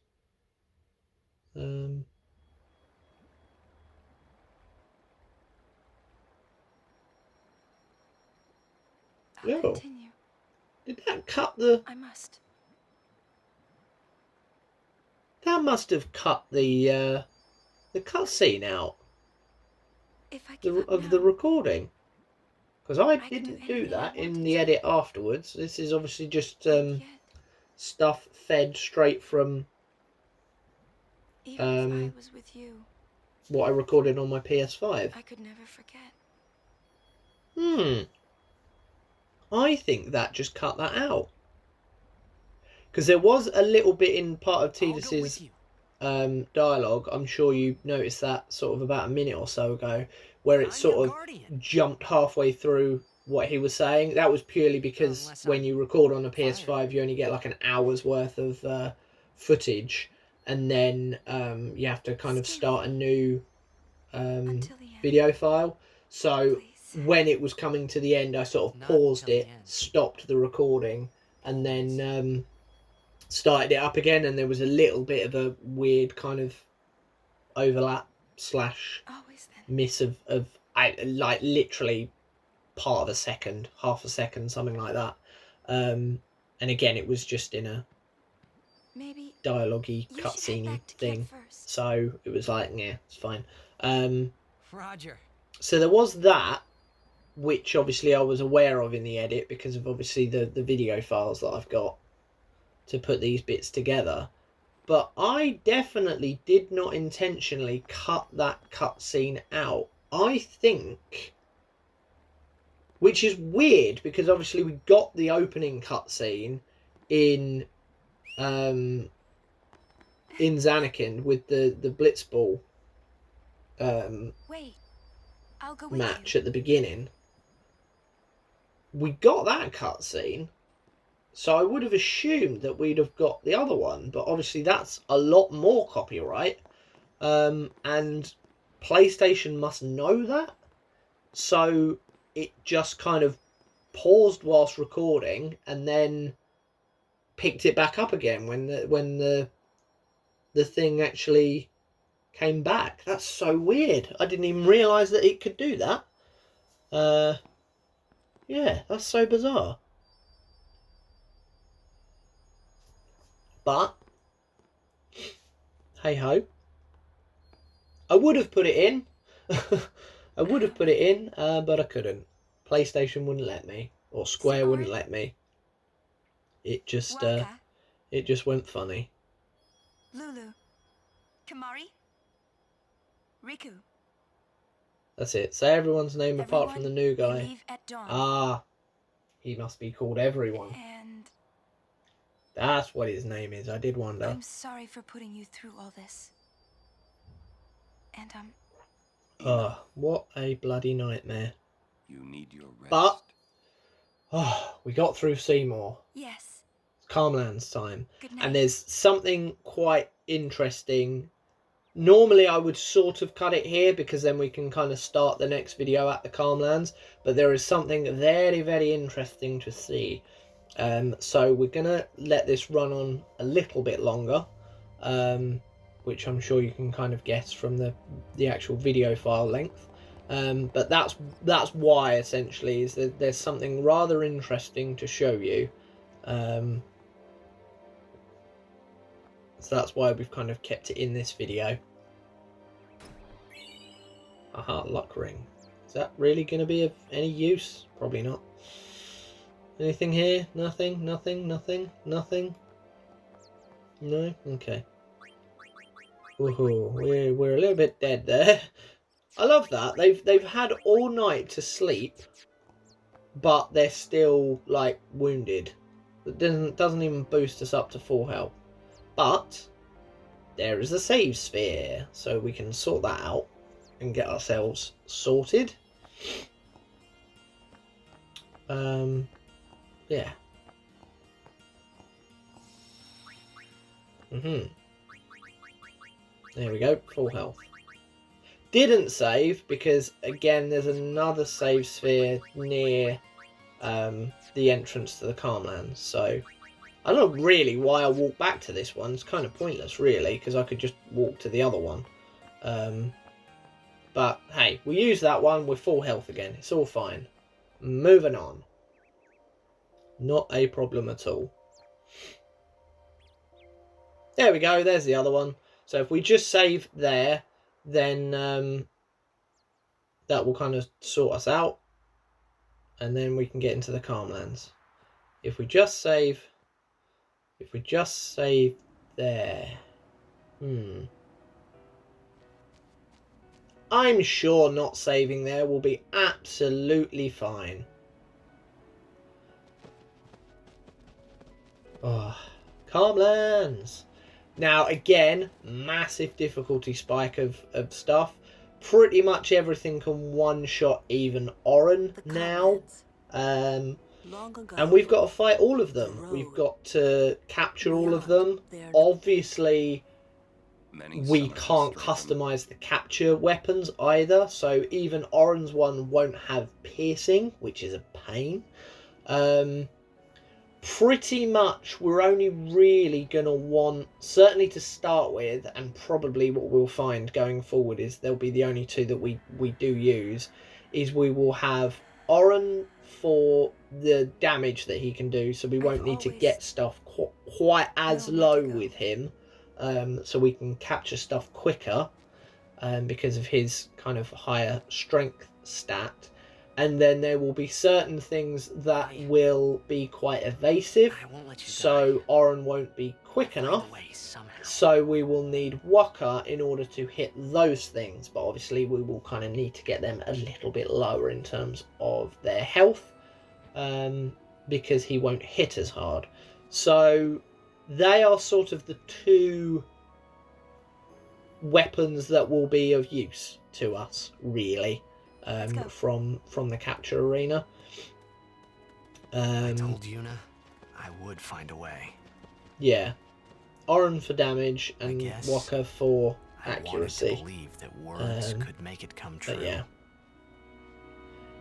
Oh. Continue. Did that cut the... I must. That must have cut the cutscene out If I give up of now, the recording. Because I could do didn't do anything I that in wanted the to. edit afterwards. This is obviously just Yet, stuff fed straight from even if I was with you, what I recorded on my PS5. I could never forget. I think that just cut that out. Because there was a little bit in part of Tidus's dialogue. I'm sure you noticed that sort of about a minute or so ago, where it sort of jumped halfway through what he was saying. That was purely because when you record on a PS5, you only get like an hour's worth of footage, and then you have to kind of start a new video file. So when it was coming to the end, I sort of paused it, stopped the recording, and then started it up again, and there was a little bit of a weird kind of overlap slash miss of like literally part of a second, half a second, something like that. And again, it was just in a dialogue-y, cutscene-y thing. So it was like, yeah, it's fine. Roger. So there was that, which obviously I was aware of in the edit because of obviously the video files that I've got to put these bits together. But I definitely did not intentionally cut that cutscene out. I think, which is weird because obviously we got the opening cutscene in Zanarkand with the Blitzball match at the beginning. We got that cutscene, so I would have assumed that we'd have got the other one, but obviously that's a lot more copyright, and PlayStation must know that, so it just kind of paused whilst recording and then picked it back up again when the thing actually came back. That's so weird. I didn't even realise that it could do that. Yeah, that's so bizarre. But hey ho. I would have put it in. I would have put it in, but I couldn't. PlayStation wouldn't let me, or Square wouldn't let me. It just went funny. Lulu, Kamari, Riku. That's it. Say everyone's name apart from the new guy. Ah, he must be called Everyone. And that's what his name is. I did wonder. I'm sorry for putting you through all this. And what a bloody nightmare. You need your rest. But we got through Seymour. Yes. Calmlands time. Good night. And there's something quite interesting. Normally I would sort of cut it here because then we can kind of start the next video at the Calmlands, but there is something very, very interesting to see. So we're gonna let this run on a little bit longer, which I'm sure you can kind of guess from the actual video file length. But that's why essentially is that there's something rather interesting to show you. So that's why we've kind of kept it in this video. Aha, luck ring. Is that really going to be of any use? Probably not. Anything here? Nothing, nothing, nothing, nothing. No? Okay. Ooh, we're a little bit dead there. I love that. They've had all night to sleep, but they're still like wounded. It doesn't even boost us up to full health. But there is a save sphere, so we can sort that out and get ourselves sorted. Yeah. There we go, full health. Didn't save because again there's another save sphere near the entrance to the Calmlands, so I don't know really why I walked back to this one. It's kind of pointless really because I could just walk to the other one. But hey, we use that one, we're full health again, it's all fine. Moving on. Not a problem at all. There we go, there's the other one. So if we just save there, then that will kind of sort us out. and then we can get into the Calmlands. If we just save there. I'm sure not saving there will be absolutely fine. Oh, Calmlands. Now, again, massive difficulty spike of stuff. Pretty much everything can one-shot even Oren now. And we've got to fight all of them. We've got to capture all of them. Obviously, we can't customize the capture weapons either. So even Oren's one won't have piercing, which is a pain. Pretty much we're only really going to want, certainly to start with, and probably what we'll find going forward is they'll be the only two that we do use, is we will have Oren for the damage that he can do, so we won't need to get stuff quite as low with him, so we can capture stuff quicker because of his kind of higher strength stat. And then there will be certain things that will be quite evasive, so Oren won't be quick enough, so we will need Waka in order to hit those things, but obviously we will kind of need to get them a little bit lower in terms of their health, because he won't hit as hard. So they are sort of the two weapons that will be of use to us, really. From the capture arena. I told Yuna I would find a way. Yeah, Oren for damage and Waka for accuracy. I wanted to believe that words could make it come true. But yeah.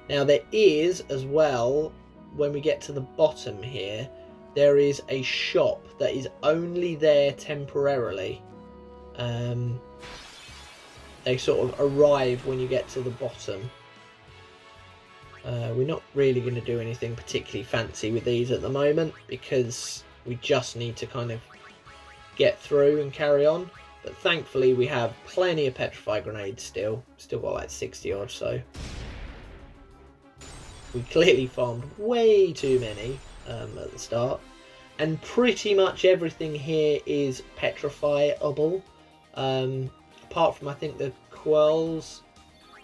Now there is as well, when we get to the bottom here, there is a shop that is only there temporarily. They sort of arrive when you get to the bottom. We're not really going to do anything particularly fancy with these at the moment because we just need to kind of get through and carry on. But thankfully we have plenty of petrify grenades still. Still got like 60 odd, so we clearly farmed way too many at the start. And pretty much everything here is petrifiable. Apart from, I think, the Quells,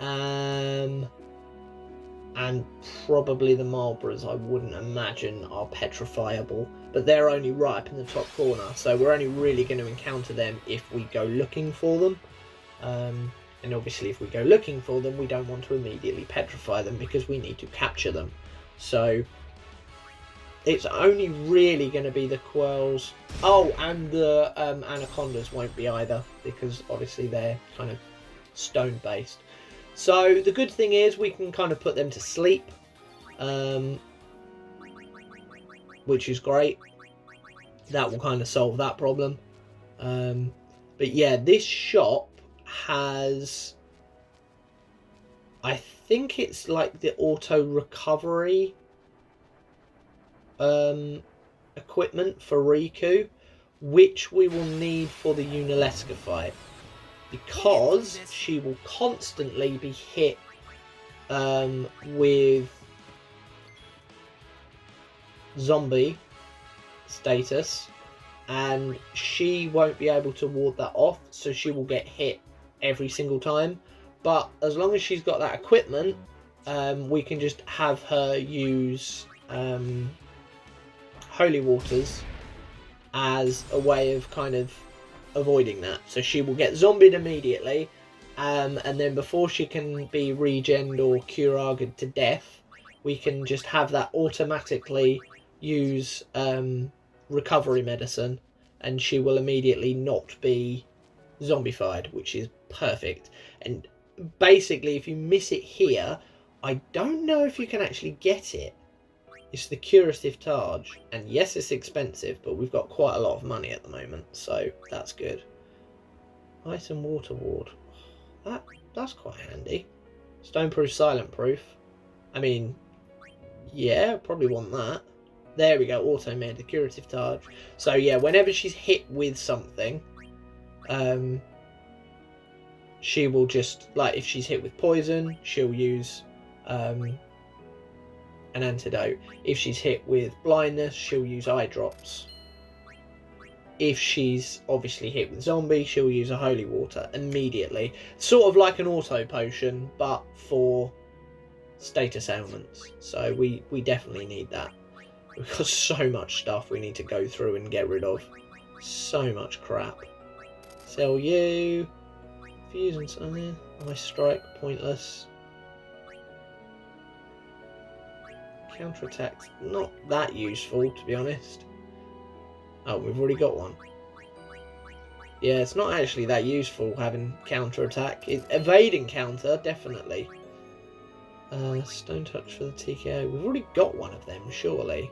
and probably the Marlboroughs, I wouldn't imagine are petrifiable, but they're only right up in the top corner, so we're only really going to encounter them if we go looking for them. And obviously if we go looking for them, we don't want to immediately petrify them because we need to capture them. So it's only really going to be the Quells. Oh, and the Anacondas won't be either, because obviously they're kind of stone based. So the good thing is we can kind of put them to sleep, which is great. That will kind of solve that problem. But yeah, this shop has, I think it's like the auto recovery equipment for Riku, which we will need for the Unalesca fight, because she will constantly be hit with zombie status, and she won't be able to ward that off, so she will get hit every single time. But as long as she's got that equipment, we can just have her use holy waters as a way of kind of avoiding that. So she will get zombied immediately, and then before she can be regened or curaged to death, we can just have that automatically use recovery medicine, and she will immediately not be zombified, which is perfect. And basically, if you miss it here, I don't know if you can actually get it. It's the Curative Targe, and yes, it's expensive, but we've got quite a lot of money at the moment, so that's good. Ice and Water Ward. That's quite handy. Stoneproof, Silent Proof. I mean, yeah, probably want that. There we go, auto-made, the Curative Targe. So yeah, whenever she's hit with something, she will just, like, if she's hit with poison, she'll use an antidote. If she's hit with blindness, she'll use eye drops. If she's obviously hit with zombie, she'll use a holy water immediately. Sort of like an auto potion, but for status ailments. So we definitely need that. We've got so much stuff we need to go through and get rid of. So much crap. Sell you. Fusion something. Ice strike, pointless. Counterattack's not that useful, to be honest. Oh, we've already got one. Yeah, it's not actually that useful having counterattack. Evading counter, definitely. Stone touch for the TKO. We've already got one of them, surely.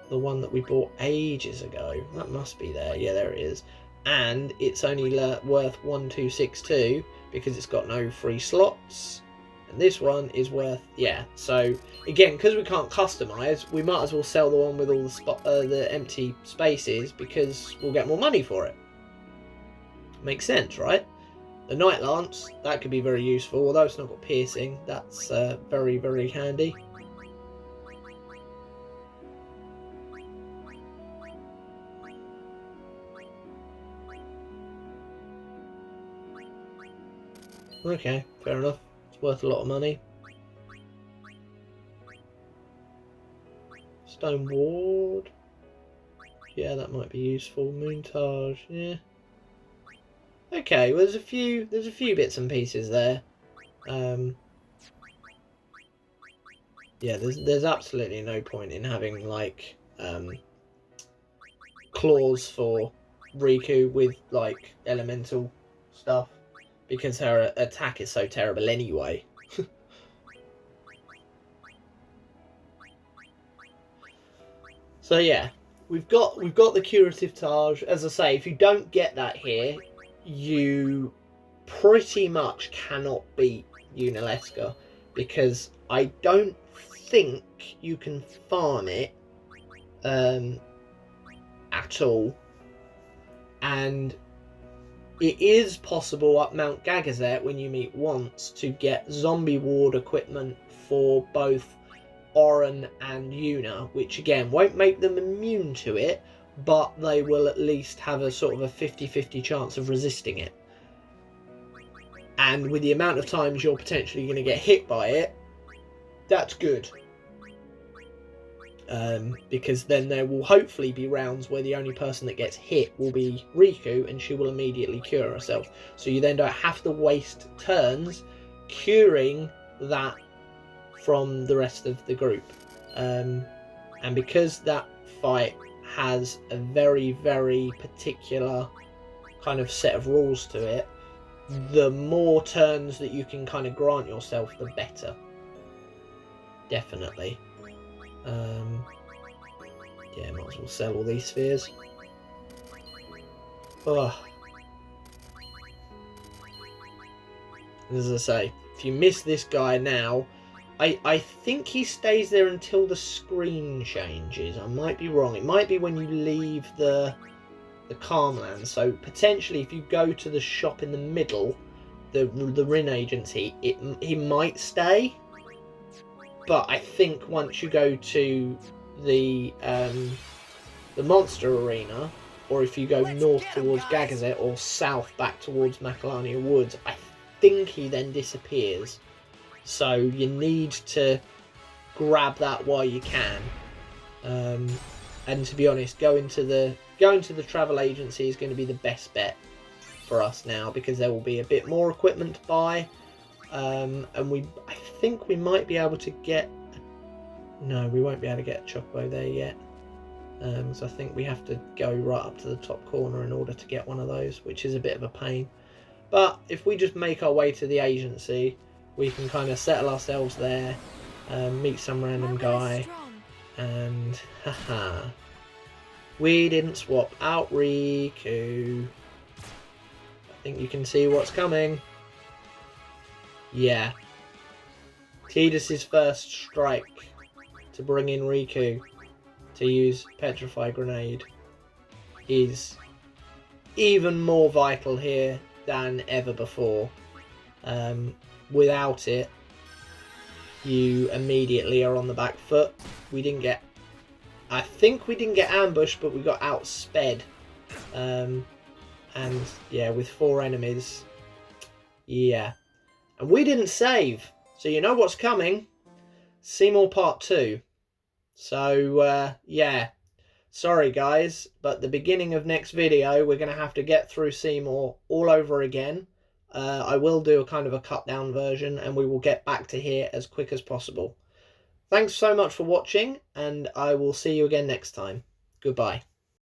The one that we bought ages ago. That must be there. Yeah, there it is. And it's only worth 1262 because it's got no free slots. And this one is worth, yeah. So again, because we can't customize, we might as well sell the one with all the empty spaces because we'll get more money for it. Makes sense, right? The Night Lance, that could be very useful, although it's not got piercing. That's very, very handy. Okay, fair enough. It's worth a lot of money. Stone Ward. Yeah, that might be useful. Moontage, yeah. Okay, well, there's a few bits and pieces there. Yeah, there's absolutely no point in having like claws for Riku with like elemental stuff because her attack is so terrible anyway. So yeah, we've got the curative Taj. As I say, if you don't get that here, you pretty much cannot beat Unalesca because I don't think you can farm it at all, and it is possible up Mount Gagazet when you meet once to get zombie ward equipment for both Oren and Yuna, which again won't make them immune to it, but they will at least have a sort of a 50-50 chance of resisting it. And with the amount of times you're potentially going to get hit by it, that's good. Because then there will hopefully be rounds where the only person that gets hit will be Riku, and she will immediately cure herself. So you then don't have to waste turns curing that from the rest of the group. And because that fight has a very, very particular kind of set of rules to it, the more turns that you can kind of grant yourself, the better. Definitely. Yeah, might as well sell all these spheres. Oh. As I say, if you miss this guy now, I think he stays there until the screen changes. I might be wrong. It might be when you leave the Calmland. So potentially, if you go to the shop in the middle, the Rin Agency, he might stay. But I think once you go to the Monster Arena, or if you go north towards Gagazet or south back towards Macalania Woods, I think he then disappears. So you need to grab that while you can. And to be honest, going to the travel agency is going to be the best bet for us now, because there will be a bit more equipment to buy. And I think we might be able to get... No, we won't be able to get a Chocobo there yet. So I think we have to go right up to the top corner in order to get one of those, which is a bit of a pain. But if we just make our way to the agency, we can kind of settle ourselves there, meet some random guy, and haha, we didn't swap out Riku. I think you can see what's coming. Yeah. Tidus' first strike to bring in Riku to use Petrify Grenade is even more vital here than ever before. Without it, you immediately are on the back foot. We didn't get... I think we didn't get ambushed, but we got outsped. And, yeah, with 4 enemies. Yeah. And we didn't save. So you know what's coming. Seymour Part 2. So, yeah. Sorry, guys. But the beginning of next video, we're going to have to get through Seymour all over again. I will do a kind of a cut down version, and we will get back to here as quick as possible. Thanks so much for watching, and I will see you again next time. Goodbye.